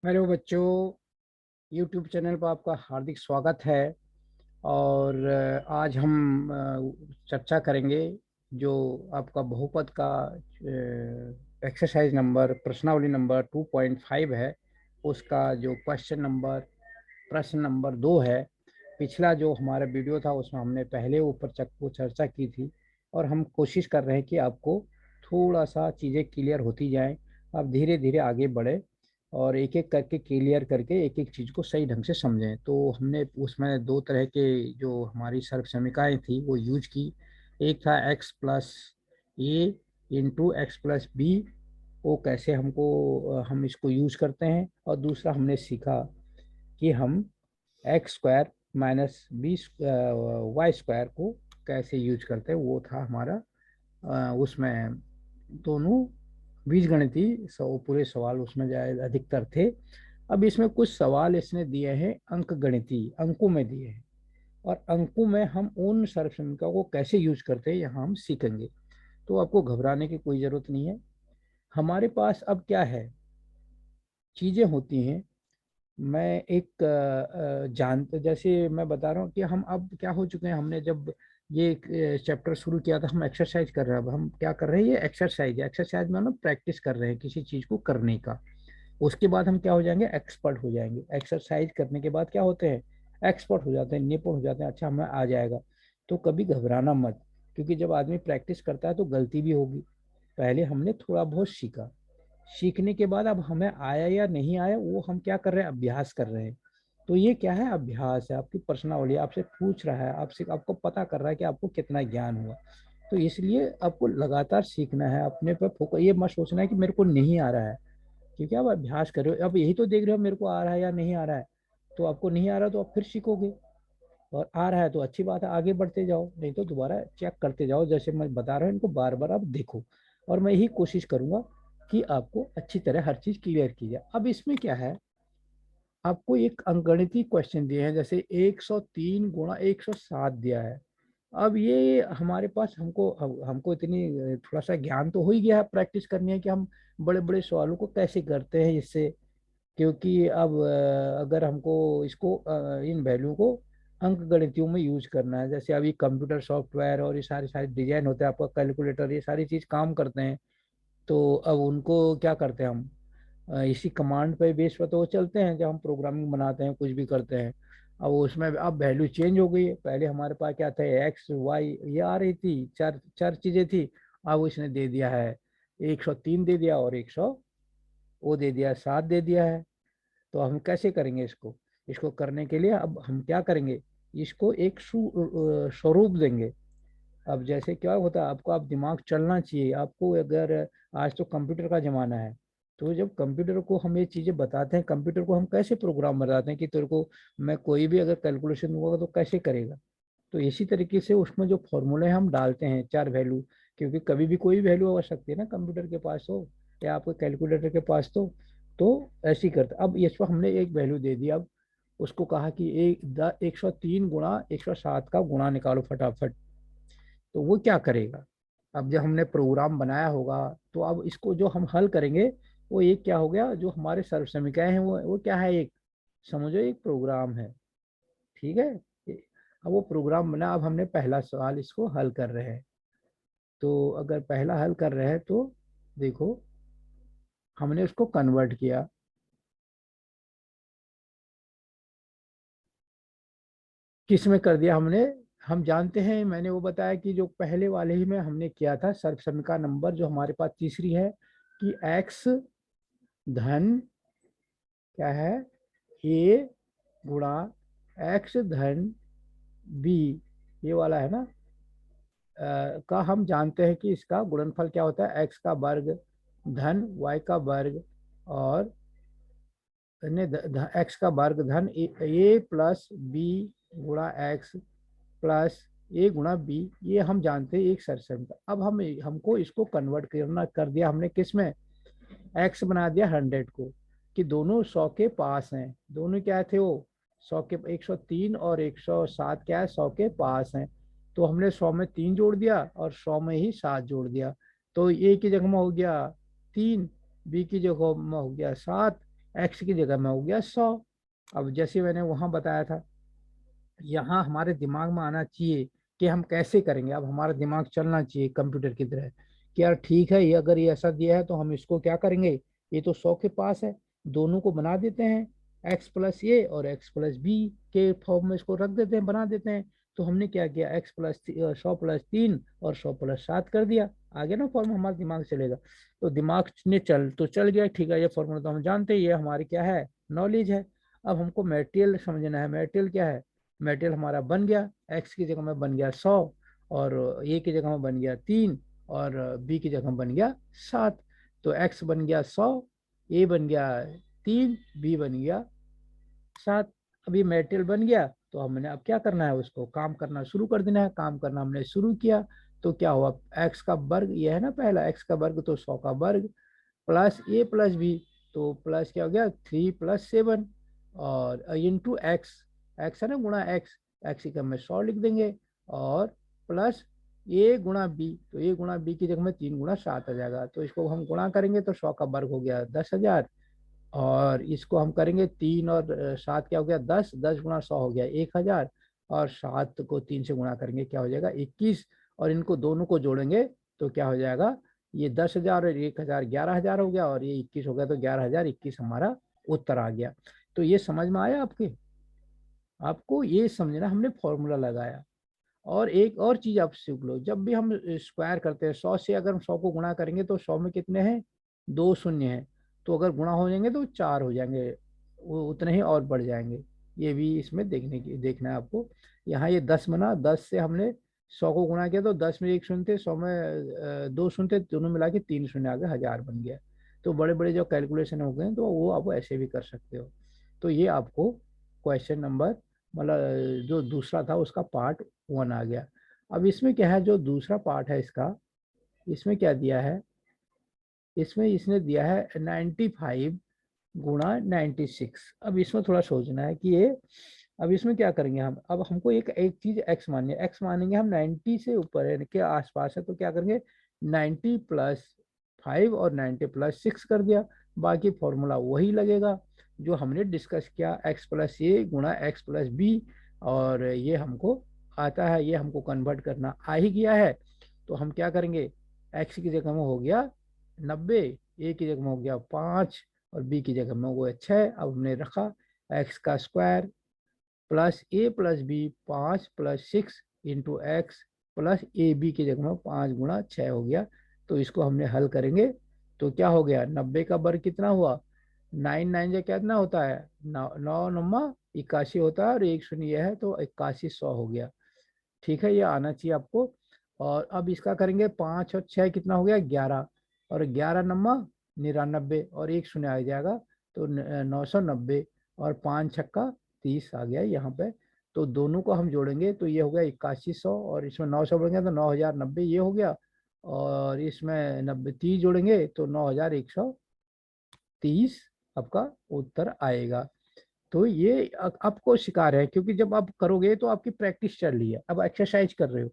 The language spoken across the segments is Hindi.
हेलो बच्चों, YouTube चैनल पर आपका हार्दिक स्वागत है। और आज हम चर्चा करेंगे जो आपका बहुपद का एक्सरसाइज नंबर प्रश्नावली नंबर 2.5 है। उसका जो प्रश्न नंबर 2 है। पिछला जो हमारा वीडियो था उसमें हमने पहले ऊपर वो चर्चा की थी। और हम कोशिश कर रहे हैं कि आपको थोड़ा सा चीज़ें क्लियर होती जाएं। आप धीरे धीरे आगे बढ़े और एक एक करके क्लियर करके एक एक चीज़ को सही ढंग से समझें। तो हमने उसमें दो तरह के जो हमारी सर्व समीकरणें थी वो यूज की। एक था एक्स प्लस ए इंटू एक्स प्लस बी, वो कैसे हम इसको यूज करते हैं। और दूसरा हमने सीखा कि हम x square minus b y square को कैसे यूज करते हैं। वो था हमारा उसमें दोनों बीजगणितीय पूरे सवाल उसमें जाए अधिकतर थे। अब इसमें कुछ सवाल इसने दिए हैं अंक गणितीय अंकों में दिए हैं। और अंकों में हम उन सर्वसमीकरणों को कैसे यूज करते हैं यहाँ हम सीखेंगे। तो आपको घबराने की कोई ज़रूरत नहीं है। हमारे पास अब क्या है, चीज़ें होती हैं। मैं एक जैसे मैं बता रहा हूँ कि हम अब क्या हो चुके हैं। हमने जब ये चैप्टर शुरू किया था हम एक्सरसाइज कर रहे हैं। अब हम क्या कर रहे हैं, ये एक्सरसाइज में ना प्रैक्टिस कर रहे हैं किसी चीज़ को करने का। उसके बाद हम क्या हो जाएंगे, एक्सपर्ट हो जाएंगे। एक्सरसाइज करने के बाद क्या होते हैं, एक्सपर्ट हो जाते हैं, निपुण हो जाते हैं। अच्छा हमें आ जाएगा। तो कभी घबराना मत, क्योंकि जब आदमी प्रैक्टिस करता है तो गलती भी होगी। पहले हमने थोड़ा बहुत सीखा, सीखने के बाद अब हमें आया या नहीं आया वो हम क्या कर रहे हैं, अभ्यास कर रहे हैं। तो ये क्या है, अभ्यास है। आपकी पर्सनावली आपसे पूछ रहा है, आपसे आपको पता कर रहा है कि आपको कितना ज्ञान हुआ। तो इसलिए आपको लगातार सीखना है, अपने पर फोकस। ये मत सोचना है कि मेरे को नहीं आ रहा है, क्योंकि आप अभ्यास कर रहे हो। अब यही तो देख रहे हो मेरे को आ रहा है या नहीं आ रहा है। तो आपको नहीं आ रहा तो आप फिर सीखोगे। और आ रहा है तो अच्छी बात है, आगे बढ़ते जाओ, नहीं तो दोबारा चेक करते जाओ। जैसे मैं बता रहा हूँ इनको बार बार आप देखो। और मैं यही कोशिश करूंगा कि आपको अच्छी तरह हर चीज क्लियर की जाए। अब इसमें क्या है, आपको एक अंकगणितीय क्वेश्चन दिए हैं, जैसे 103 गुणा 107 दिया है। अब ये हमारे पास हमको इतनी थोड़ा सा ज्ञान तो हो ही गया है, प्रैक्टिस करनी है कि हम बड़े बड़े सवालों को कैसे करते हैं इससे। क्योंकि अब अगर हमको इसको इन वैल्यू को अंक गणितियों में यूज करना है, जैसे अभी कंप्यूटर सॉफ्टवेयर और ये सारे सारे डिजाइन होते हैं, आपका कैलकुलेटर, ये सारी चीज काम करते हैं। तो अब उनको क्या करते हैं हम, इसी कमांड पे बेस पर तो वो चलते हैं जब हम प्रोग्रामिंग बनाते हैं कुछ भी करते हैं। अब उसमें अब वैल्यू चेंज हो गई है। पहले हमारे पास क्या था, एक्स वाई ये आ रही थी, चार चार चीजें थी। अब इसने दे दिया है 103 दे दिया, और 100 वो दे दिया, 7 दे दिया है। तो हम कैसे करेंगे इसको, इसको करने के लिए अब हम क्या करेंगे, इसको एक स्वरूप देंगे। अब जैसे क्या होता है, आपको आप दिमाग चलना चाहिए आपको। अगर आज तो कंप्यूटर का जमाना है, तो जब कंप्यूटर को हम ये चीजें बताते हैं, कंप्यूटर को हम कैसे प्रोग्राम बनाते हैं कि तेरे को मैं कोई भी अगर कैलकुलेशन होगा तो कैसे करेगा। तो इसी तरीके से उसमें जो फॉर्मूले हम डालते हैं, चार वैल्यू, क्योंकि कभी भी कोई वैल्यू आ सकती है ना कंप्यूटर के पास हो या आपके कैलकुलेटर के पास। तो ऐसे ही करते। अब इसको हमने एक वैल्यू दे दी। अब उसको कहा कि 103 गुणा 107 का गुणा निकालो फटाफट। तो वो क्या करेगा, अब जब हमने प्रोग्राम बनाया होगा तो अब इसको जो हम हल करेंगे, वो एक क्या हो गया, जो हमारे सर्व समीकरण हैं वो क्या है, एक समझो एक प्रोग्राम है। ठीक है। अब वो प्रोग्राम बना, अब हमने पहला सवाल इसको हल कर रहे हैं। तो अगर पहला हल कर रहे हैं तो देखो, हमने उसको कन्वर्ट किया। किस में कर दिया हमने, हम जानते हैं, मैंने वो बताया कि जो पहले वाले ही में हमने किया था, सर्व समीकरण नंबर जो हमारे पास तीसरी है, कि एक्स धन क्या है, ए गुणा एक्स धन बी, ये वाला है ना। का हम जानते हैं कि इसका गुणनफल क्या होता है, एक्स का वर्ग धन वाई का वर्ग, और एक्स का वर्ग धन ए प्लस बी गुणा एक्स प्लस ए गुणा बी। ये हम जानते हैं एक सरसम का। अब हमको इसको कन्वर्ट करना कर दिया हमने किस में, एक्स बना दिया 100 को, कि दोनों 100 के पास हैं। दोनों क्या थे वो, 100 के, 103 और 107 क्या है, 100 के पास हैं। तो हमने 100 में 3 जोड़ दिया और 100 में ही 7 जोड़ दिया। तो ए की जगह में हो गया 3, बी की जगह में हो गया 7, x की जगह में हो गया 100। अब जैसे मैंने वहां बताया था, यहाँ हमारे दिमाग में आना चाहिए कि हम कैसे करेंगे। अब हमारा दिमाग चलना चाहिए कंप्यूटर की तरह कि यार ठीक है, ये अगर ये ऐसा दिया है तो हम इसको क्या करेंगे, ये तो 100 के पास है, दोनों को बना देते हैं, x प्लस ए और x प्लस बी के फॉर्म में इसको रख देते हैं, बना देते हैं। तो हमने क्या किया, x प्लस 100 प्लस 3 और 100 प्लस 7 कर दिया, आगे ना फॉर्म हमारा दिमाग चलेगा। तो दिमाग ने तो चल गया, ठीक है, ये फॉर्मूला तो हम जानते हैं, ये हमारी क्या है, नॉलेज है। अब हमको मेटेरियल समझना है, मेटेरियल क्या है, मेटेरियल हमारा बन गया, x की जगह में बन गया 100 और a की जगह में बन गया 3 और b की जगह में बन गया 7। तो x बन गया 100, a बन गया 3, b बन गया 7। अभी मेटेरियल बन गया तो हमने अब क्या करना है, उसको काम करना शुरू कर देना है। काम करना हमने शुरू किया तो क्या हुआ, x का वर्ग ये है ना, पहला x का वर्ग तो 100 का वर्ग प्लस a प्लस b, तो प्लस क्या हो गया 3 + 7 और इंटू एक्स, एक्स है ना, गुणा एक्स, एक्स की जगह में 100 लिख देंगे और प्लस ए गुणा बी, तो ए गुणा बी की जगह में 3 × 7 आ जाएगा। तो इसको हम गुणा करेंगे तो 100 का वर्ग हो गया 10,000 और इसको हम करेंगे 3 और 7 क्या हो गया 10, 10 × 100 हो गया 1,000 और 7 को 3 से गुणा करेंगे क्या हो जाएगा 21 और इनको दोनों को जोड़ेंगे तो क्या हो जाएगा, ये 10,000 और 1,000 11,000 हो गया और ये 21 हो गया, तो 11,021 हमारा उत्तर आ गया। तो ये समझ में आया आपके, आपको ये समझना, हमने फॉर्मूला लगाया। और एक और चीज आप सीख लो, जब भी हम स्क्वायर करते हैं 100 से, अगर हम 100 को गुणा करेंगे तो 100 में कितने हैं, 2 शून्य हैं, तो अगर गुणा हो जाएंगे तो 4 हो जाएंगे, वो उतने ही और बढ़ जाएंगे। ये भी इसमें देखना है आपको। यहाँ ये 10 बना, 10 से हमने 100 को गुणा किया तो 10 में 1 शून्य थे, 100 में 2 शून्य थे, दोनों मिला के 3 शून्य आ गए, 1000 बन गया। तो बड़े बड़े जो कैलकुलेशन हो गए तो वो आप ऐसे भी कर सकते हो। तो ये आपको क्वेश्चन नंबर, मतलब जो दूसरा था उसका पार्ट 1 आ गया। अब इसमें क्या है, जो दूसरा पार्ट है इसका, इसमें क्या दिया है, इसमें इसने दिया है 95 × 96। अब इसमें थोड़ा सोचना है कि ये, अब इसमें क्या करेंगे हम, अब हमको एक एक चीज x मानिए, x मानेंगे हम 90 से ऊपर है के आसपास है, तो क्या करेंगे 90 + 5 और 90 + 6 कर दिया, बाकी फॉर्मूला वही लगेगा जो हमने डिस्कस किया, x प्लस ए गुणा x प्लस बी, और ये हमको आता है, ये हमको कन्वर्ट करना आ ही गया है। तो हम क्या करेंगे, x की जगह में हो गया 90, ए की जगह में हो गया 5 और बी की जगह में हो गया 6। अब हमने रखा एक्स का square plus a plus b 5 + 6 into x plus a b की जगह में 5 × 6 हो गया। तो इसको हमने हल करेंगे तो क्या हो गया, 90 का वर्ग कितना हुआ, 9 9 से कितना होता है, 9 9 × 81 होता है और 1 शून्य यह है तो 81 100 हो गया। ठीक है, ये आना चाहिए आपको। और अब इसका करेंगे 5 और 6 कितना हो गया 11 और 11 9 99 और 1 शून्य आ जाएगा तो 990 और 5 6 30 आ गया यहाँ पे। तो दोनों को हम जोड़ेंगे तो ये हो गया 8100 और इसमें 900 बढ़ेंगे तो 9090 ये हो गया और इसमें 90 30 जोड़ेंगे तो 9130 आपका उत्तर आएगा। तो ये आपको शिकार है, क्योंकि जब आप करोगे तो आपकी प्रैक्टिस चल रही है, अब एक्सरसाइज कर रहे हो,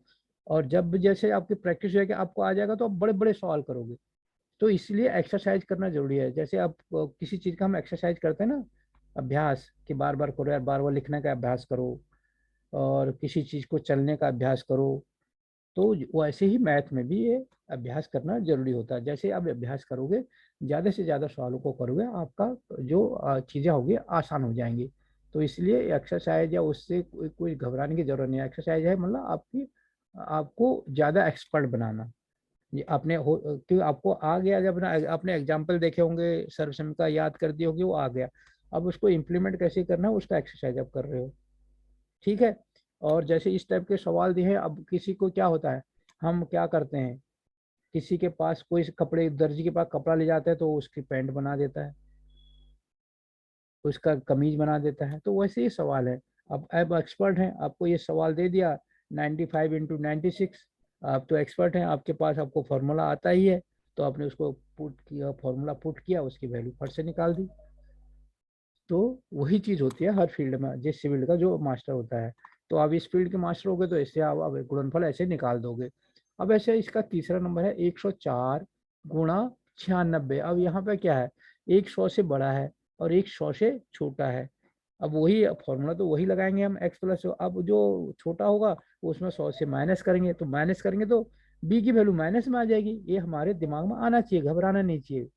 और जब जैसे आपकी प्रैक्टिस होगी आपको आ जाएगा तो आप बड़े बड़े सवाल करोगे। तो इसलिए एक्सरसाइज करना जरूरी है। जैसे आप किसी चीज का हम एक्सरसाइज करते हैं ना, अभ्यास कि बार बार करो यार, बार बार लिखने का अभ्यास करो और किसी चीज को चलने का अभ्यास करो, तो वैसे ही मैथ में भी ये अभ्यास करना जरूरी होता है। जैसे आप अभ्यास करोगे, ज़्यादा से ज़्यादा सवालों को करोगे, आपका जो चीज़ें होगी आसान हो जाएंगी। तो इसलिए एक्सरसाइज या उससे कोई घबराने की जरूरत नहीं है। एक्सरसाइज है मतलब आपकी, आपको ज़्यादा एक्सपर्ट बनाना। ये आपने हो क्योंकि आपको आ गया, जब आपने एग्जाम्पल देखे होंगे सर्वसम का, याद कर दिए होंगे, वो आ गया। अब उसको इम्प्लीमेंट कैसे करना है उसका एक्सरसाइज आप कर रहे हो। ठीक है। और जैसे इस टाइप के सवाल दिए हैं, अब किसी को क्या होता है, हम क्या करते हैं, किसी के पास कोई कपड़े, दर्जी के पास कपड़ा ले जाता है तो उसकी पैंट बना देता है, उसका कमीज बना देता है। तो वैसे ही सवाल है। अब एक्सपर्ट हैं, आपको ये सवाल दे दिया 95 × 96, आप तो एक्सपर्ट हैं, आपके पास आपको फॉर्मूला आता ही है, तो आपने उसको पुट किया, फॉर्मूला पुट किया, उसकी वैल्यू फट से निकाल दी। तो वही चीज होती है हर फील्ड में, जिस फील्ड का जो मास्टर होता है। तो आप इस फील्ड के मास्टर हो गए तो इससे आप अब गुणनफल ऐसे निकाल दोगे। अब ऐसे इसका तीसरा नंबर है 104 × 96। अब यहाँ पे क्या है, 100 से बड़ा है और एक 100 से छोटा है। अब वही फॉर्मूला तो वही लगाएंगे हम, x प्लस, अब जो छोटा होगा उसमें 100 से माइनस करेंगे, तो माइनस करेंगे तो b की वैल्यू माइनस में आ जाएगी। ये हमारे दिमाग में आना चाहिए, घबराना नहीं चाहिए।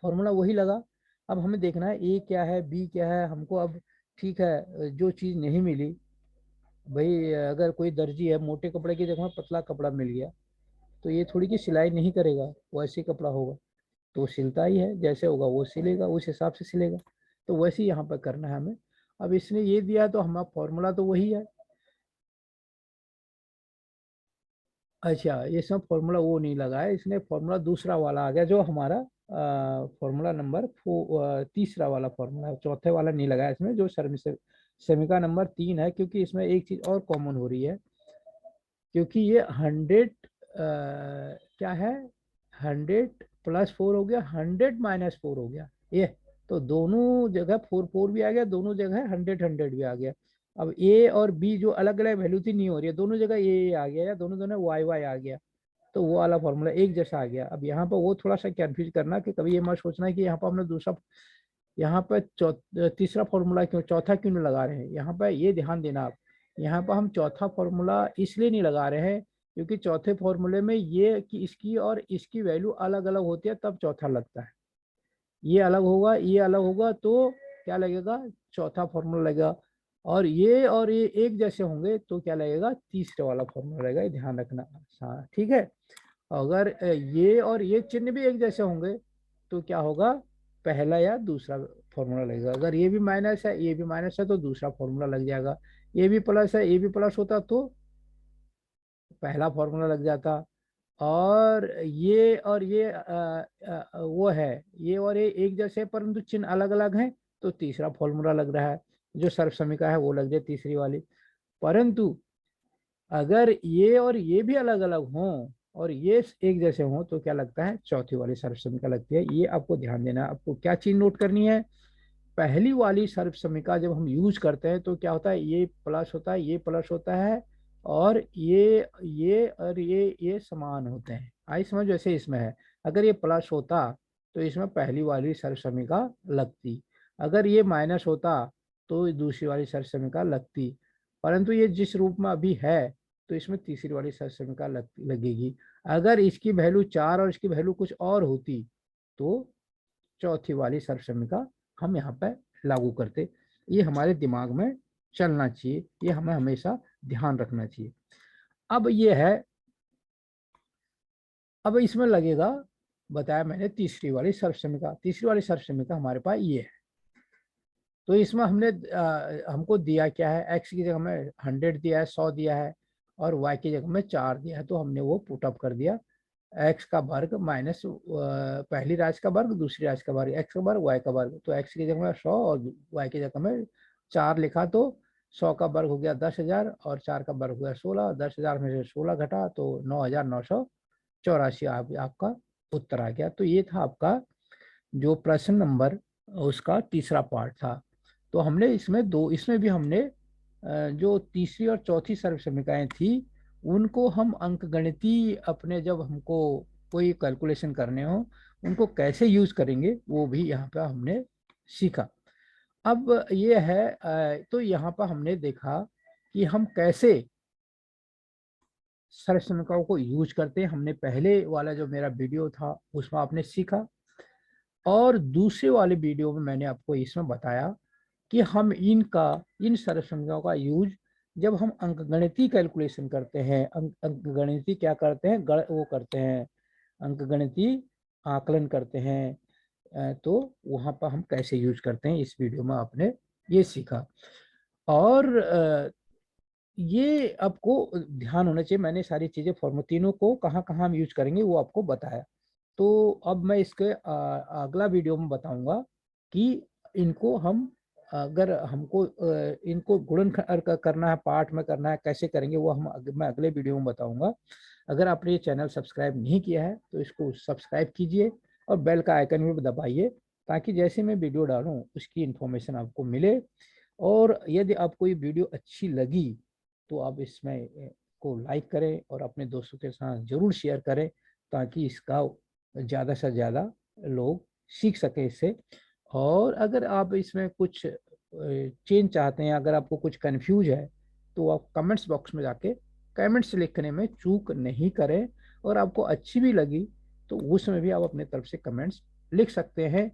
फॉर्मूला वही लगा। अब हमें देखना है a क्या है, b क्या है हमको। अब ठीक है, जो चीज़ नहीं मिली भाई, अगर कोई दर्जी है, मोटे कपड़े की जगह में पतला कपड़ा मिल गया, तो ये थोड़ी कि सिलाई नहीं करेगा, वैसे ही कपड़ा होगा तो वो सिलता ही है, जैसे होगा वो सिलेगा, उस हिसाब से सिलेगा। तो वैसे ही यहाँ पर करना है हमें। अब इसने ये दिया तो हमारा फॉर्मूला तो वही है। अच्छा, इसमें फॉर्मूला वो नहीं लगा है, इसने फॉर्मूला दूसरा वाला आ गया, जो हमारा फॉर्मूला नंबर तीसरा वाला फॉर्मूला है, चौथे वाला नहीं लगा है इसमें, जो सेमिका नंबर 3 है। क्योंकि इसमें एक चीज और कॉमन हो रही है, क्योंकि ये 100 क्या है, 100+4 हो गया, 100-4 हो गया ये। तो दोनों जगह 4 4 भी आ गया, दोनों जगह 100 भी आ गया। अब ए और बी जो अलग अलग वैल्यू थी नहीं हो रही है, दोनों जगह ए आ गया, या दोनों दोनों वाई वाई आ गया, तो वो वाला फॉर्मूला एक जैसा आ गया। अब यहाँ पर वो थोड़ा सा कंफ्यूज करना कि कभी ये मत सोचना है कि यहाँ पर हमने दूसरा, यहाँ पर तीसरा फॉर्मूला क्यों, चौथा क्यों नहीं लगा रहे हैं। यहाँ पर ये ध्यान देना आप, यहाँ पर हम चौथा फॉर्मूला इसलिए नहीं लगा रहे हैं क्योंकि चौथे फॉर्मूले में ये कि इसकी और इसकी वैल्यू अलग अलग होती है, तब चौथा लगता है। ये अलग होगा, ये अलग होगा, तो क्या लगेगा, चौथा फॉर्मूला लगेगा। और ये एक जैसे होंगे तो क्या लगेगा, तीसरे वाला फॉर्मूला लगेगा। ये ध्यान रखना। हाँ ठीक है। अगर ये और ये चिन्ह भी एक जैसे होंगे तो क्या होगा, पहला या दूसरा फॉर्मूला लगेगा। अगर ये भी माइनस है, ये भी माइनस है, तो दूसरा फॉर्मूला लग जाएगा। ये भी प्लस है, ये भी प्लस होता तो पहला फॉर्मूला लग जाता। और ये वो है, ये और ये एक जैसे हैं, परंतु चिन्ह अलग अलग हैं, तो तीसरा फॉर्मूला लग रहा है, जो सर्व समीकरण है वो लग जाए तीसरी वाली। परंतु अगर ये और ये भी अलग अलग हों और ये एक जैसे हों, तो क्या लगता है, चौथी वाली सर्व समीकरण लगती है। ये आपको ध्यान देना है। आपको क्या चीज नोट करनी है, पहली वाली सर्व समीकरण जब हम यूज करते हैं तो क्या होता है, ये प्लस होता है, ये प्लस होता है, और ये समान होते हैं। आई समझ, जैसे इसमें है, अगर ये प्लस होता तो इसमें पहली वाली सर्व समीकरण लगती, अगर ये माइनस होता तो दूसरी वाली सर्व समीकरण लगती। परंतु ये जिस रूप में अभी है, तो इसमें तीसरी वाली सर्व समीकरण लगेगी। अगर इसकी वैल्यू 4 और इसकी वैल्यू कुछ और होती, तो चौथी वाली सर्व समीकरण हम यहाँ पर लागू करते। ये हमारे दिमाग में चलना चाहिए, ये हमें हमेशा ध्यान रखना चाहिए। अब ये है, अब इसमें लगेगा, बताया मैंने तीसरी वाली सर्व समीकरण। तीसरी वाली सर्व समीकरण हमारे पास ये है। तो इसमें हमने हमको दिया क्या है, x की जगह में 100 दिया है, 100 दिया है, और y की जगह में 4 दिया है। तो हमने वो पुट अप कर दिया, x का वर्ग माइनस पहली राशि का वर्ग, दूसरी राशि का वर्ग, x का वर्ग y का वर्ग। तो x की जगह में 100 और y की जगह में 4 लिखा, तो 100 का वर्ग हो गया 10,000 और 4 का वर्ग हो गया 16। 10,000 में से 16 घटा तो 9,984 आपका उत्तर आ गया। तो ये था आपका जो प्रश्न नंबर, उसका तीसरा पार्ट था। तो हमने इसमें दो, इसमें भी हमने जो तीसरी और चौथी सर्व समीकरण थी, उनको हम अंकगणितीय अपने, जब हमको कोई कैलकुलेशन करने हो, उनको कैसे यूज करेंगे वो भी यहाँ पे हमने सीखा। अब ये है तो यहाँ पर हमने देखा कि हम कैसे सर्व समीकरणों को यूज करते हैं। हमने पहले वाला जो मेरा वीडियो था उसमें आपने सीखा, और दूसरे वाले वीडियो में मैंने आपको इसमें बताया कि हम इन सर्व समीकरणों का यूज जब हम अंकगणितीय कैलकुलेशन करते हैं, अंकगणितीय क्या करते हैं, वो करते हैं, अंकगणितीय आकलन करते हैं, तो वहां पर हम कैसे यूज करते हैं, इस वीडियो में आपने ये सीखा। और ये आपको ध्यान होना चाहिए, मैंने सारी चीजें फॉर्मूला तीनों को कहाँ कहाँ हम यूज करेंगे वो आपको बताया। तो अब मैं इसके अगला वीडियो में बताऊंगा कि इनको हम, अगर हमको इनको गुणन करना है, पाठ में करना है, कैसे करेंगे वो मैं अगले वीडियो में बताऊंगा। अगर आपने ये चैनल सब्सक्राइब नहीं किया है तो इसको सब्सक्राइब कीजिए और बेल का आइकन भी दबाइए, ताकि जैसे मैं वीडियो डालूं उसकी इन्फॉर्मेशन आपको मिले। और यदि आपको ये वीडियो अच्छी लगी तो आप इसमें को लाइक करें और अपने दोस्तों के साथ जरूर शेयर करें, ताकि इसका ज़्यादा से ज़्यादा लोग सीख सकें इससे। और अगर आप इसमें कुछ चेंज चाहते हैं, अगर आपको कुछ कंफ्यूज है, तो आप कमेंट्स बॉक्स में जाके कमेंट्स लिखने में चूक नहीं करें। और आपको अच्छी भी लगी तो उसमें भी आप अपने तरफ से कमेंट्स लिख सकते हैं।